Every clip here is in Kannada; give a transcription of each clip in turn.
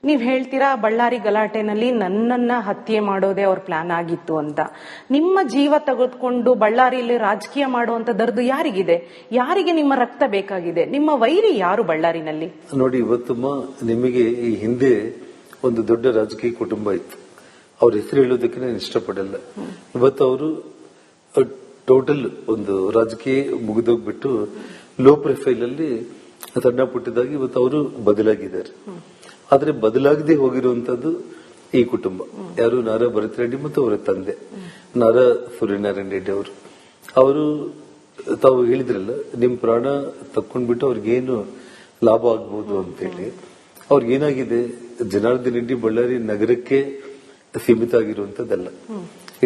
ನೀವ್ ಹೇಳ್ತೀರಾ ಬಳ್ಳಾರಿ ಗಲಾಟೆನಲ್ಲಿ ನನ್ನನ್ನ ಹತ್ಯೆ ಮಾಡೋದೇ ಅವ್ರ ಪ್ಲಾನ್ ಆಗಿತ್ತು ಅಂತ. ನಿಮ್ಮ ಜೀವ ತೆಗೆದುಕೊಂಡು ಬಳ್ಳಾರಿಯಲ್ಲಿ ರಾಜಕೀಯ ಮಾಡುವಂತದ್ದು ಯಾರಿಗಿದೆ? ಯಾರಿಗೆ ನಿಮ್ಮ ರಕ್ತ ಬೇಕಾಗಿದೆ? ನಿಮ್ಮ ವೈರಿ ಯಾರು ಬಳ್ಳಾರಿನಲ್ಲಿ? ನೋಡಿ, ಇವತ್ತಮ್ಮ ನಿಮಗೆ ಈ ಹಿಂದೆ ಒಂದು ದೊಡ್ಡ ರಾಜಕೀಯ ಕುಟುಂಬ ಇತ್ತು. ಅವ್ರ ಹೆಸರು ಹೇಳೋದಕ್ಕೆ ನಾನು ಇಷ್ಟಪಡಲ್ಲ. ಇವತ್ತು ಅವರು ಟೋಟಲ್ ಒಂದು ರಾಜಕೀಯ ಮುಗಿದೋಗ್ಬಿಟ್ಟು ಲೋ ಪ್ರೊಫೈಲ್ ಅಲ್ಲಿ ಸಣ್ಣ ಪುಟ್ಟದಾಗಿ ಇವತ್ತು ಅವರು ಬದಲಾಗಿದ್ದಾರೆ. ಆದ್ರೆ ಬದಲಾಗದೆ ಹೋಗಿರುವಂತದ್ದು ಈ ಕುಟುಂಬ. ಯಾರು? ನಾರಾ ಭರತ್ ರೆಡ್ಡಿ ಮತ್ತು ಅವರ ತಂದೆ ನಾರಾ ಸೂರ್ಯನಾರಾಯಣ ರೆಡ್ಡಿ ಅವರು ತಾವು ಹೇಳಿದ್ರಲ್ಲ, ನಿಮ್ ಪ್ರಾಣ ತಕ್ಕೊಂಡ್ಬಿಟ್ಟು ಅವ್ರಿಗೇನು ಲಾಭ ಆಗ್ಬಹುದು ಅಂತೇಳಿ. ಅವ್ರಿಗೇನಾಗಿದೆ, ಜನಾರ್ದನ್ ರೆಡ್ಡಿ ಬಳ್ಳಾರಿ ನಗರಕ್ಕೆ ಸೀಮಿತ ಆಗಿರುವಂತದ್ದಲ್ಲ.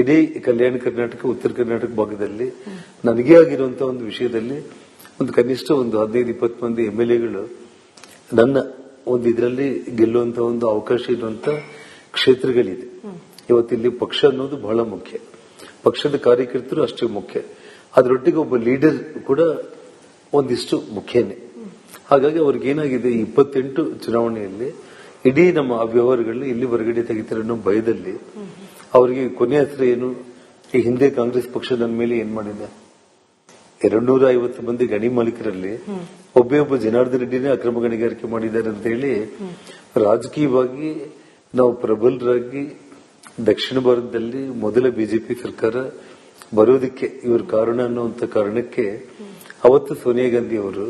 ಇಡೀ ಕಲ್ಯಾಣ ಕರ್ನಾಟಕ, ಉತ್ತರ ಕರ್ನಾಟಕ ಭಾಗದಲ್ಲಿ ನನಗೇ ಆಗಿರುವಂತಹ ಒಂದು ವಿಷಯದಲ್ಲಿ ಒಂದು ಕನಿಷ್ಠ ಒಂದು 15-20 ಮಂದಿ MLAಗಳು ನನ್ನ ಒಂದು ಇದರಲ್ಲಿ ಗೆಲ್ಲುವಂತ ಒಂದು ಅವಕಾಶ ಇರುವಂತ ಕ್ಷೇತ್ರಗಳಿದೆ. ಇವತ್ತಿಲ್ಲಿ ಪಕ್ಷ ಅನ್ನೋದು ಬಹಳ ಮುಖ್ಯ, ಪಕ್ಷದ ಕಾರ್ಯಕರ್ತರು ಅಷ್ಟೇ ಮುಖ್ಯ, ಅದರೊಟ್ಟಿಗೆ ಒಬ್ಬ ಲೀಡರ್ ಕೂಡ ಒಂದಿಷ್ಟು ಮುಖ್ಯನೇ. ಹಾಗಾಗಿ ಅವ್ರಿಗೇನಾಗಿದೆ, 28 ಚುನಾವಣೆಯಲ್ಲಿ ಇಡೀ ನಮ್ಮ ವ್ಯವಹಾರಗಳನ್ನ ಇಲ್ಲಿ ಹೊರಗಡೆ ತೆಗಿತಾರೆ ಅನ್ನೋ ಭಯದಲ್ಲಿ ಅವರಿಗೆ ಕೊನೆ ಹೆಸರು ಏನು? ಈ ಹಿಂದೆ ಕಾಂಗ್ರೆಸ್ ಪಕ್ಷ ನನ್ನ ಮೇಲೆ ಏನ್ ಮಾಡಿದೆ? 250 ಮಂದಿ ಗಣಿ ಮಾಲೀಕರಲ್ಲಿ ಒಬ್ಬ ಜನಾರ್ದನ್ ರೆಡ್ಡಿನೇ ಅಕ್ರಮ ಗಣಿಗಾರಿಕೆ ಮಾಡಿದ್ದಾರೆ ಅಂತ ಹೇಳಿ ರಾಜಕೀಯವಾಗಿ ನಾವು ಪ್ರಬಲರಾಗಿ ದಕ್ಷಿಣ ಭಾರತದಲ್ಲಿ ಮೊದಲ ಬಿಜೆಪಿ ಸರ್ಕಾರ ಬರೋದಕ್ಕೆ ಇವರು ಕಾರಣ ಅನ್ನುವಂತ ಕಾರಣಕ್ಕೆ ಅವತ್ತು ಸೋನಿಯಾ ಗಾಂಧಿ ಅವರು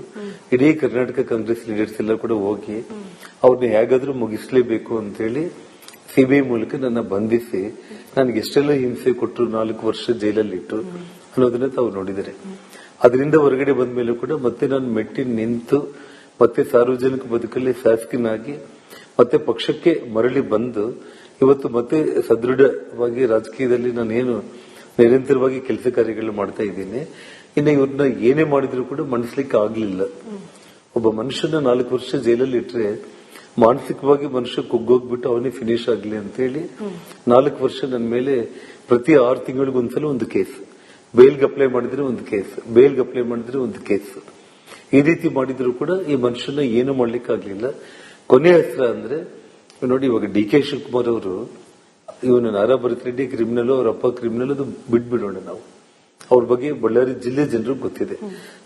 ಇಡೀ ಕರ್ನಾಟಕ ಕಾಂಗ್ರೆಸ್ ಲೀಡರ್ಸ್ ಎಲ್ಲ ಕೂಡ ಹೋಗಿ ಅವ್ರನ್ನ ಹೇಗಾದ್ರೂ ಮುಗಿಸ್ಲೇಬೇಕು ಅಂತ ಹೇಳಿ ಸಿಬಿಐ ಮೂಲಕ ನನ್ನ ಬಂಧಿಸಿ ನನಗೆ ಎಷ್ಟೆಲ್ಲ ಹಿಂಸೆ ಕೊಟ್ಟರು, 4 ವರ್ಷ ಜೈಲಲ್ಲಿಟ್ಟು ಅನ್ನೋದನ್ನ ತಾವು ನೋಡಿದರೆ. ಅದರಿಂದ ಹೊರಗಡೆ ಬಂದ ಮೇಲೂ ಕೂಡ ಮತ್ತೆ ನಾನು ಮೆಟ್ಟಿ ನಿಂತು ಮತ್ತೆ ಸಾರ್ವಜನಿಕ ಬದುಕಲ್ಲಿ ಶಾಸಕನಾಗಿ ಮತ್ತೆ ಪಕ್ಷಕ್ಕೆ ಮರಳಿ ಬಂದು ಇವತ್ತು ಮತ್ತೆ ಸದೃಢವಾಗಿ ರಾಜಕೀಯದಲ್ಲಿ ನಾನೇನು ನಿರಂತರವಾಗಿ ಕೆಲಸ ಕಾರ್ಯಗಳು ಮಾಡ್ತಾ ಇದ್ದೀನಿ. ಇನ್ನು ಇವ್ರನ್ನ ಏನೇ ಮಾಡಿದ್ರು ಕೂಡ ಮಣಿಸ್ಲಿಕ್ಕೆ ಆಗ್ಲಿಲ್ಲ. ಒಬ್ಬ ಮನುಷ್ಯನ 4 ವರ್ಷ ಜೈಲಲ್ಲಿ ಇಟ್ರೆ ಮಾನಸಿಕವಾಗಿ ಮನುಷ್ಯ ಕುಗ್ಗೋಗ್ಬಿಟ್ಟು ಅವನೇ ಫಿನಿಶ್ ಆಗ್ಲಿ ಅಂತ ಹೇಳಿ 4 ವರ್ಷ ನನ್ನ ಮೇಲೆ ಪ್ರತಿ 6 ತಿಂಗಳಿಗೊಂದ್ಸಲ ಒಂದು ಕೇಸ್, ಬೇಲ್ಗೆ ಅಪ್ಲೈ ಮಾಡಿದ್ರೆ ಒಂದು ಕೇಸ್, ಬೇಲ್ಗೆ ಅಪ್ಲೈ ಮಾಡಿದ್ರೆ ಒಂದು ಕೇಸ್, ಈ ರೀತಿ ಮಾಡಿದ್ರು ಕೂಡ ಈ ಮನುಷ್ಯನ ಏನು ಮಾಡ್ಲಿಕ್ಕೆ ಆಗ್ಲಿಲ್ಲ. ಕೊನೆ ಹೆಸರ ಅಂದ್ರೆ ನೋಡಿ, ಇವಾಗ DK ಶಿವಕುಮಾರ್ ಅವರು, ಇವನು ನಾರಾ ಭರತ್ ರೆಡ್ಡಿ ಕ್ರಿಮಿನಲ್, ಅವ್ರ ಅಪ್ಪ ಕ್ರಿಮಿನಲ್, ಅದು ಬಿಟ್ಬಿಡೋಣ ನಾವು. ಅವ್ರ ಬಗ್ಗೆ ಬಳ್ಳಾರಿ ಜಿಲ್ಲೆ ಜನರಿಗೆ ಗೊತ್ತಿದೆ.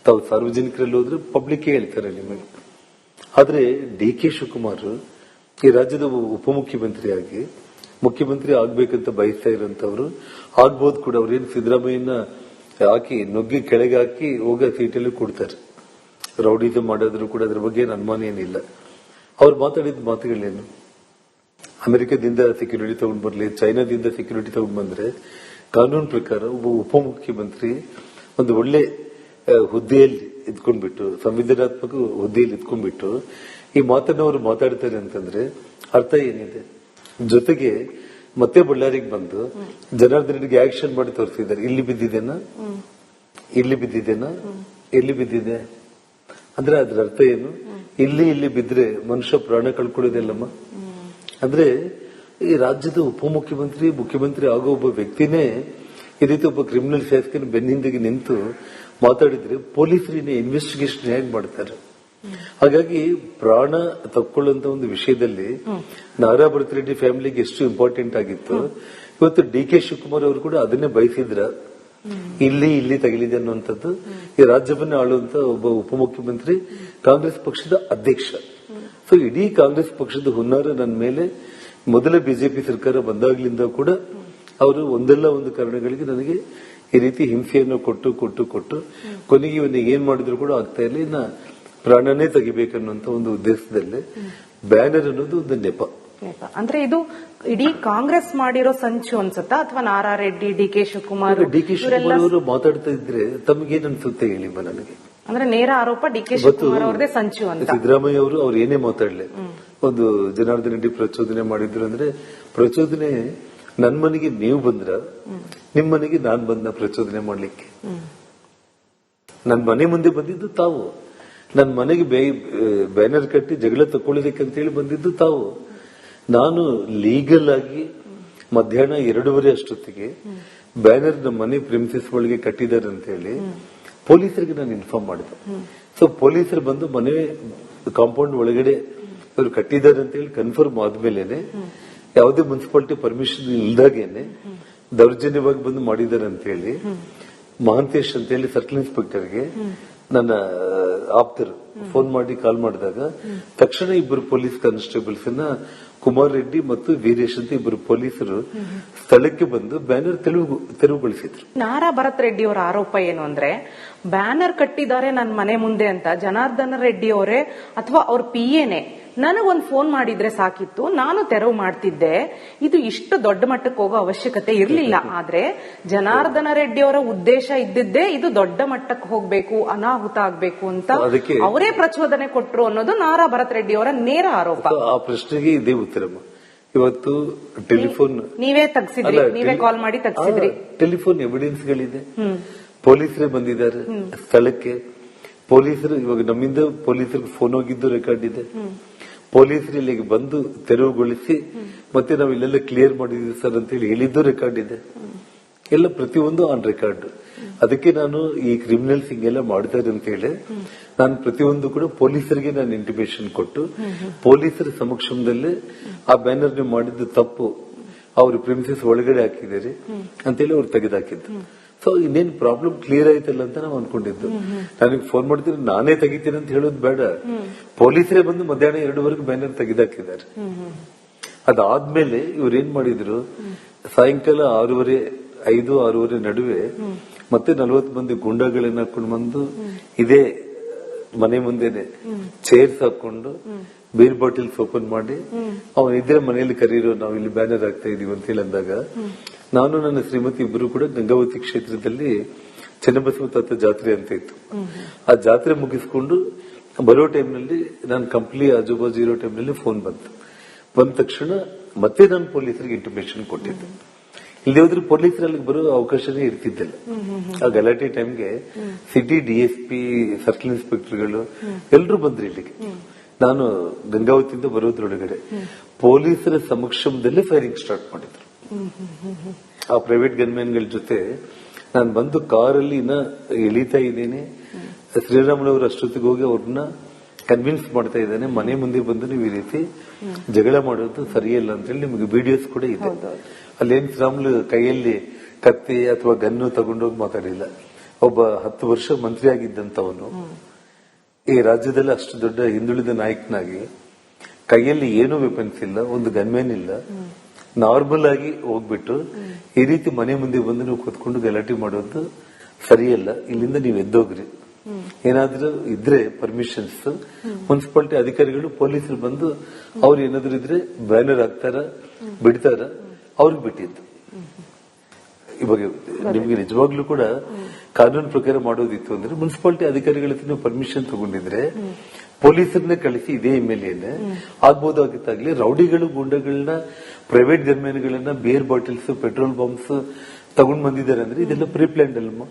ತಾವು ಸಾರ್ವಜನಿಕರಲ್ಲಿ ಹೋದ್ರೆ ಪಬ್ಲಿಕ್ ಹೇಳ್ತಾರೆ ನಿಮಗೆ. ಆದ್ರೆ DK ಶಿವಕುಮಾರ್ ಈ ರಾಜ್ಯದ ಉಪಮುಖ್ಯಮಂತ್ರಿಯಾಗಿ ಮುಖ್ಯಮಂತ್ರಿ ಆಗ್ಬೇಕಂತ ಬಯಸ್ತಾ ಇರುವಂತವ್ರು ಆಗ್ಬೋದು ಕೂಡ. ಅವ್ರೇನು ಸಿದ್ದರಾಮಯ್ಯನ ಹಾಕಿ ನುಗ್ಗಿ ಕೆಳಗೆ ಹಾಕಿ ಹೋಗ ಸೀಟಲ್ಲಿ ಕೊಡ್ತಾರೆ. ರೌಡಿಸಂ ಮಾಡೋದ್ರು ಕೂಡ ಅದ್ರ ಬಗ್ಗೆ ಏನು ಅನುಮಾನ ಏನಿಲ್ಲ. ಅವ್ರು ಮಾತಾಡಿದ ಮಾತುಗಳೇನು? ಅಮೆರಿಕದಿಂದ ಸೆಕ್ಯೂರಿಟಿ ತಗೊಂಡ್ ಬರ್ಲಿ, ಚೈನಾದಿಂದ ಸೆಕ್ಯೂರಿಟಿ ತಗೊಂಡ್ ಬಂದ್ರೆ ಕಾನೂನು ಪ್ರಕಾರ ಒಬ್ಬ ಉಪಮುಖ್ಯಮಂತ್ರಿ ಒಂದು ಒಳ್ಳೆ ಹುದ್ದೆಯಲ್ಲಿ ಇದ್ಕೊಂಡ್ಬಿಟ್ಟು, ಸಂವಿಧಾನಾತ್ಮಕ ಹುದ್ದೆಯಲ್ಲಿ ಇದ್ಕೊಂಡ್ಬಿಟ್ಟು ಈ ಮಾತನ್ನ ಅವರು ಮಾತಾಡ್ತಾರೆ ಅಂತಂದ್ರೆ ಅರ್ಥ ಏನಿದೆ? ಜೊತೆಗೆ ಮತ್ತೆ ಬಳ್ಳಾರಿಗೆ ಬಂದು ಜನಾರ್ದನ್ ರೆಡ್ಡಿಗೆ ಆಕ್ಷನ್ ಮಾಡಿ ತೋರಿಸಿದ್ದಾರೆ. ಇಲ್ಲಿ ಬಿದ್ದಿದ್ದೇನಾ, ಇಲ್ಲಿ ಬಿದ್ದಿದ್ದೇನಾ, ಎಲ್ಲಿ ಬಿದ್ದಿದೆ ಅಂದ್ರೆ ಅದ್ರ ಅರ್ಥ ಏನು? ಇಲ್ಲಿ ಬಿದ್ರೆ ಮನುಷ್ಯ ಪ್ರಾಣ ಕಳ್ಕೊಳ್ಳೋದಿಲ್ಲಮ್ಮ. ಅಂದ್ರೆ ಈ ರಾಜ್ಯದ ಉಪಮುಖ್ಯಮಂತ್ರಿ, ಮುಖ್ಯಮಂತ್ರಿ ಆಗೋ ಒಬ್ಬ ವ್ಯಕ್ತಿನೇ ಈ ರೀತಿ ಒಬ್ಬ ಕ್ರಿಮಿನಲ್ ಶಾಸಕನ ಬೆನ್ನಿಂದಿಗೆ ನಿಂತು ಮಾತಾಡಿದ್ರೆ ಪೊಲೀಸರಿನ ಇನ್ವೆಸ್ಟಿಗೇಷನ್ ಹೇಗೆ ಮಾಡ್ತಾರೆ? ಹಾಗಾಗಿ ಪ್ರಾಣ ತಕ್ಕೊಳ್ಳುವಂತ ಒಂದು ವಿಷಯದಲ್ಲಿ ನಾರಾ ಭರತ್ ರೆಡ್ಡಿ ಫ್ಯಾಮಿಲಿಗೆ ಎಷ್ಟು ಇಂಪಾರ್ಟೆಂಟ್ ಆಗಿತ್ತು, ಇವತ್ತು DK ಶಿವಕುಮಾರ್ ಅವರು ಕೂಡ ಅದನ್ನೇ ಬಯಸಿದ್ರ. ಇಲ್ಲಿ ತಗಲಿದೆ ಅನ್ನುವಂಥದ್ದು ಈ ರಾಜ್ಯವನ್ನ ಆಳುವಂತ ಒಬ್ಬ ಉಪಮುಖ್ಯಮಂತ್ರಿ, ಕಾಂಗ್ರೆಸ್ ಪಕ್ಷದ ಅಧ್ಯಕ್ಷ. ಸೊ ಇಡೀ ಕಾಂಗ್ರೆಸ್ ಪಕ್ಷದ ಹುನ್ನಾರ ನನ್ನ ಮೇಲೆ ಮೊದಲ ಬಿಜೆಪಿ ಸರ್ಕಾರ ಬಂದಾಗ್ಲಿಂದ ಕೂಡ ಅವರು ಒಂದಲ್ಲ ಒಂದು ಕಾರಣಗಳಿಗೆ ನನಗೆ ಈ ರೀತಿ ಹಿಂಸೆಯನ್ನು ಕೊಟ್ಟು ಕೊನೆಗೆ ಇವನ್ನ ಏನ್ ಮಾಡಿದ್ರು ಕೂಡ ಆಗ್ತಾ ಇಲ್ಲ. ಇನ್ನ ಪ್ರಾಣನೇ ತೆಗಿಬೇಕನ್ನುವಂತ ಒಂದು ಉದ್ದೇಶದಲ್ಲಿ ಬ್ಯಾನರ್ ಅನ್ನೋದು ಒಂದು ನೆಪ. ಅಂದ್ರೆ ಇದು ಇಡೀ ಕಾಂಗ್ರೆಸ್ ಮಾಡಿರೋ ಸಂಚು ಅನ್ಸುತ್ತಾ, ಅಥವಾ ನಾರಾ ರೆಡ್ಡಿ, DK ಶಿವಕುಮಾರ್ ಅವರು ಮಾತಾಡ್ತಾ ಇದ್ರೆ ತಮಗೇನ್ ಅನ್ಸುತ್ತೆ ಹೇಳಿ ನನಗೆ? ಅಂದ್ರೆ ನೇರ ಆರೋಪ DK ಶಿವಕುಮಾರ್ ಅವ್ರದೇ ಸಂಚು ಅಂತ. ಸಿದ್ದರಾಮಯ್ಯ ಅವರು ಅವ್ರು ಏನೇ ಮಾತಾಡ್ಲಿ, ಒಂದು ಜನಾರ್ದನ್ ರೆಡ್ಡಿ ಪ್ರಚೋದನೆ ಮಾಡಿದ್ರು ಅಂದ್ರೆ ಪ್ರಚೋದನೆ ನನ್ ಮನೆಗೆ ನೀವು ಬಂದ್ರ, ನಿಮ್ ಮನೆಗೆ ನಾನ್ ಬಂದ ಪ್ರಚೋದನೆ ಮಾಡ್ಲಿಕ್ಕೆ? ನನ್ ಮನೆ ಮುಂದೆ ಬಂದಿದ್ದು ತಾವು, ನನ್ ಮನೆಗೆ ಬ್ಯಾನರ್ ಕಟ್ಟಿ ಜಗಳ ತಕೊಳ್ಳಿಕ್ಕೆ ಅಂತ ಹೇಳಿ ಬಂದಿದ್ದು ತಾವು. ನಾನು ಲೀಗಲ್ ಆಗಿ ಮಧ್ಯಾಹ್ನ 2:30 ಅಷ್ಟೊತ್ತಿಗೆ ಬ್ಯಾನರ್ ನಮ್ಮ ಮನೆ ಪ್ರಿಮಿಸಸ್ ಒಳಗೆ ಕಟ್ಟಿದ್ದಾರೆ ಅಂತ ಹೇಳಿ ಪೊಲೀಸರಿಗೆ ನಾನು ಇನ್ಫಾರ್ಮ್ ಮಾಡಿದೆ. ಸೊ ಪೊಲೀಸರು ಬಂದು ಮನೆ ಕಾಂಪೌಂಡ್ ಒಳಗಡೆ ಇವರು ಕಟ್ಟಿದ್ದಾರೆ ಅಂತ ಹೇಳಿ ಕನ್ಫರ್ಮ್ ಆದ್ಮೇಲೆನೆ ಯಾವುದೇ ಮುನ್ಸಿಪಾಲಿಟಿ ಪರ್ಮಿಷನ್ ಇಲ್ದಾಗೇನೆ ದೌರ್ಜನ್ಯವಾಗಿ ಬಂದು ಮಾಡಿದ್ದಾರೆ ಅಂತ ಹೇಳಿ ಮಹಾಂತೇಶ್ ಅಂತ ಹೇಳಿ ಸರ್ಕಲ್ ಇನ್ಸ್ಪೆಕ್ಟರ್ಗೆ ನನ್ನ ಆಪ್ತರು ಫೋನ್ ಮಾಡಿ ಕಾಲ್ ಮಾಡಿದಾಗ ತಕ್ಷಣ ಇಬ್ಬರು ಪೊಲೀಸ್ ಕಾನ್ಸ್ಟೇಬಲ್ಸ್ ಕುಮಾರ್ ರೆಡ್ಡಿ ಮತ್ತು ವೀರೇಶ್ ಅಂತ ಇಬ್ಬರು ಪೊಲೀಸರು ಸ್ಥಳಕ್ಕೆ ಬಂದು ಬ್ಯಾನರ್ ತೆರವುಗೊಳಿಸಿದ್ರು. ನಾರಾ ಭರತ್ ರೆಡ್ಡಿ ಅವರ ಆರೋಪ ಏನು ಅಂದ್ರೆ, ಬ್ಯಾನರ್ ಕಟ್ಟಿದ್ದಾರೆ ನನ್ನ ಮನೆ ಮುಂದೆ ಅಂತ ಜನಾರ್ದನ ರೆಡ್ಡಿ ಅವರೇ ಅಥವಾ ಅವ್ರ PA ನನಗೊಂದು ಫೋನ್ ಮಾಡಿದ್ರೆ ಸಾಕಿತ್ತು, ನಾನು ತೆರವು ಮಾಡ್ತಿದ್ದೆ. ಇದು ಇಷ್ಟು ದೊಡ್ಡ ಮಟ್ಟಕ್ಕೆ ಹೋಗೋ ಅವಶ್ಯಕತೆ ಇರಲಿಲ್ಲ. ಆದ್ರೆ ಜನಾರ್ದನ ರೆಡ್ಡಿ ಅವರ ಉದ್ದೇಶ ಇದ್ದಿದ್ದೇ ಇದು ದೊಡ್ಡ ಮಟ್ಟಕ್ಕೆ ಹೋಗ್ಬೇಕು, ಅನಾಹುತ ಆಗ್ಬೇಕು ಅಂತ ಅವರೇ ಪ್ರಚೋದನೆ ಕೊಟ್ರು ಅನ್ನೋದು ನಾರಾ ಭರತ್ ರೆಡ್ಡಿ ಅವರ ನೇರ ಆರೋಪ. ಆ ಪ್ರಶ್ನೆಗೆ ಇದೇ ಉತ್ತರಮ್ಮ. ಇವತ್ತು ಟೆಲಿಫೋನ್ ನೀವೇ ತೆಗ್ಸಿದ್ರಿ, ನೀವೇ ಕಾಲ್ ಮಾಡಿ ತೆಗ್ಸಿದ್ರಿ. ಟೆಲಿಫೋನ್ ಎವಿಡೆನ್ಸ್ ಗಳಿದೆ, ಪೊಲೀಸರೇ ಬಂದಿದ್ದಾರೆ ಸ್ಥಳಕ್ಕೆ. ಪೊಲೀಸರು ಇವಾಗ ನಮ್ಮಿಂದ ಪೊಲೀಸರಿಗೆ ಫೋನ್ ಹೋಗಿದ್ದು ರೆಕಾರ್ಡ್ ಇದೆ. ಪೊಲೀಸರು ಇಲ್ಲಿಗೆ ಬಂದು ತೆರವುಗೊಳಿಸಿ ಮತ್ತೆ ನಾವು ಇಲ್ಲೆಲ್ಲ ಕ್ಲಿಯರ್ ಮಾಡಿದ್ವಿ ಸರ್ ಅಂತ ಹೇಳಿ ಹೇಳಿದ್ದು ರೆಕಾರ್ಡ್ ಇದೆ. ಎಲ್ಲ ಪ್ರತಿಯೊಂದು ಆನ್ ರೆಕಾರ್ಡ್. ಅದಕ್ಕೆ ನಾನು ಈ ಕ್ರಿಮಿನಲ್ಸ್ ಹಿಂಗೆಲ್ಲ ಮಾಡ್ತಾರೆ ಅಂತ ಹೇಳಿ ನಾನು ಪ್ರತಿಯೊಂದು ಕೂಡ ಪೊಲೀಸರಿಗೆ ನಾನು ಇಂಟಿಮೇಷನ್ ಕೊಟ್ಟು ಪೊಲೀಸರ ಸಮಕ್ಷಮದಲ್ಲೇ ಆ ಬ್ಯಾನರ್ ನೀವು ಮಾಡಿದ್ದು ತಪ್ಪು, ಅವ್ರ ಪ್ರಿಮಿಸಸ್ ಒಳಗಡೆ ಹಾಕಿದ್ದೀರಿ ಅಂತೇಳಿ ಅವ್ರು ತೆಗೆದಾಕಿದ್ದು. ಸೊ ಇನ್ನೇನು ಪ್ರಾಬ್ಲಮ್ ಕ್ಲಿಯರ್ ಆಯ್ತಲ್ಲ ಅಂತ ನಾವು ಅನ್ಕೊಂಡಿದ್ದು. ನನಗೆ ಫೋನ್ ಮಾಡ್ತೀನಿ ನಾನೇ ತೆಗಿತೀನಿ ಅಂತ ಹೇಳೋದು ಬೇಡ, ಪೊಲೀಸರೇ ಬಂದು ಮಧ್ಯಾಹ್ನ 2ವರೆಗೆ ಬ್ಯಾನರ್ ತೆಗೆದಾಕಿದ್ದಾರೆ. ಅದಾದ್ಮೇಲೆ ಇವ್ರು ಏನ್ ಮಾಡಿದ್ರು, ಸಾಯಂಕಾಲ 5-6 ನಡುವೆ ಮತ್ತೆ 40 ಮಂದಿ ಗುಂಡಾಗಳನ್ನ ಹಾಕೊಂಡು ಬಂದು ಇದೇ ಮನೆ ಮುಂದೆನೆ ಚೇರ್ಸ್ ಹಾಕೊಂಡು ಬೀರ್ ಬಾಟಲ್ಸ್ ಓಪನ್ ಮಾಡಿ ಅವನ ಇದ್ರೆ ಮನೆಯಲ್ಲಿ ಕರೀರೋ, ನಾವು ಇಲ್ಲಿ ಬ್ಯಾನರ್ ಹಾಕ್ತಾ ಇದೀವಿ ಅಂತ ಹೇಳಿ ಅಂದಾಗ ನಾನು ನನ್ನ ಶ್ರೀಮತಿ ಇಬ್ಬರು ಕೂಡ ಗಂಗಾವತಿ ಕ್ಷೇತ್ರದಲ್ಲಿ ಚೆನ್ನಬಸವ ತಾತ ಜಾತ್ರೆ ಅಂತ ಇತ್ತು. ಆ ಜಾತ್ರೆ ಮುಗಿಸ್ಕೊಂಡು ಬರೋ ಟೈಮ್ನಲ್ಲಿ ನಾನು ಕಂಪ್ಲಿ ಆಜುಬಾಜು ಇರೋ ಟೈಮ್ನಲ್ಲಿ ಫೋನ್ ಬಂದ ತಕ್ಷಣ ಮತ್ತೆ ನಾನು ಪೊಲೀಸರಿಗೆ ಇಂಟಿಮೇಷನ್ ಕೊಟ್ಟಿದ್ದೆ. ಇಲ್ಲಿ ಹೋದ್ರೆ ಪೊಲೀಸರಲ್ಲಿ ಬರೋ ಅವಕಾಶನೇ ಇರ್ತಿದ್ದಿಲ್ಲ. ಆ ಗಲಾಟೆ ಟೈಮ್ಗೆ ಸಿಟಿ DSP, ಸರ್ಕಲ್ ಇನ್ಸ್ಪೆಕ್ಟರ್ಗಳು ಎಲ್ಲರೂ ಬಂದ್ರು ಇಲ್ಲಿಗೆ. ನಾನು ಗಂಗಾವತಿಯಿಂದ ಬರೋದ್ರೊಳಗಡೆ ಪೊಲೀಸರ ಸಮಕ್ಷಮದಲ್ಲೇ ಫೈರಿಂಗ್ ಸ್ಟಾರ್ಟ್ ಮಾಡಿದ್ರು. ಆ ಪ್ರೈವೇಟ್ ಗನ್ಮ್ಯಾನ್ಗಳ ಜೊತೆ ನಾನು ಬಂದು ಕಾರಲ್ಲಿ ಇಳಿತಾ ಇದ್ದೇನೆ. ಶ್ರೀರಾಮುಲವರು ಅಷ್ಟೊತ್ತಿಗೆ ಹೋಗಿ ಅವ್ರನ್ನ ಕನ್ವಿನ್ಸ್ ಮಾಡ್ತಾ ಇದ್ದಾನೆ, ಮನೆ ಮುಂದೆ ಬಂದು ನೀವು ಈ ರೀತಿ ಜಗಳ ಮಾಡೋದು ಸರಿಯಲ್ಲ ಅಂತ ಹೇಳಿ. ನಿಮಗೆ ವಿಡಿಯೋಸ್ ಕೂಡ ಇದೆ. ಅಲ್ಲೇನ್ ಶ್ರೀರಾಮುಲು ಕೈಯಲ್ಲಿ ಕತ್ತಿ ಅಥವಾ ಗನ್ನು ತಗೊಂಡೋಗಿ ಮಾತಾಡಿಲ್ಲ. ಒಬ್ಬ 10 ವರ್ಷ ಮಂತ್ರಿ ಆಗಿದ್ದಂತವನು ಈ ರಾಜ್ಯದಲ್ಲಿ ಅಷ್ಟು ದೊಡ್ಡ ಹಿಂದುಳಿದ ನಾಯಕನಾಗಿ ಕೈಯಲ್ಲಿ ಏನೂ ವೆಪನ್ಸ್ ಇಲ್ಲ, ಒಂದು ಗನ್ಮ್ಯಾನ್ ಇಲ್ಲ, ನಾರ್ಮಲ್ ಆಗಿ ಹೋಗ್ಬಿಟ್ಟು ಈ ರೀತಿ ಮನೆ ಮುಂದೆ ಬಂದು ನೀವು ಕೂತ್ಕೊಂಡು ಗಲಾಟೆ ಮಾಡೋದು ಸರಿಯಲ್ಲ, ಇಲ್ಲಿಂದ ನೀವು ಎದ್ದೋಗ್ರಿ, ಏನಾದ್ರೂ ಇದ್ರೆ ಪರ್ಮಿಷನ್ಸ್ ಮುನ್ಸಿಪಾಲಿಟಿ ಅಧಿಕಾರಿಗಳು ಪೊಲೀಸರು ಬಂದು ಅವ್ರು ಏನಾದ್ರು ಇದ್ರೆ ಬ್ಯಾನರ್ ಹಾಕ್ತಾರ ಬಿಡ್ತಾರ, ಅವ್ರಿಗೆ ಬಿಟ್ಟಿದ್ದು. ಇವಾಗ ನಿಮ್ಗೆ ನಿಜವಾಗ್ಲೂ ಕೂಡ ಕಾನೂನು ಪ್ರಕಾರ ಮಾಡೋದಿತ್ತು ಅಂದ್ರೆ ಮುನ್ಸಿಪಾಲಿಟಿ ಅಧಿಕಾರಿಗಳ ಹತ್ರ ನೀವು ಪರ್ಮಿಷನ್ ತಗೊಂಡಿದ್ರೆ ಪೊಲೀಸರನ್ನೇ ಕಳಿಸಿ ಇದೇ MLA ಆಗ್ಬೋದಾಗಿತ್ತಾಗ್ಲಿ. ರೌಡಿಗಳು ಗೂಂಡಗಳನ್ನ, ಪ್ರೈವೇಟ್ ಗನ್ಮ್ಯಾನ್ಗಳನ್ನ, ಬಿಯರ್ ಬಾಟಲ್ಸ್, ಪೆಟ್ರೋಲ್ ಬಾಂಬ್ಸ್ ತಗೊಂಡ್ ಬಂದಿದ್ದಾರೆ ಅಂದ್ರೆ ಇದೆಲ್ಲ ಪ್ರೀ ಪ್ಲಾನ್ಡ್ ಅಲ್ಲಮ್ಮ.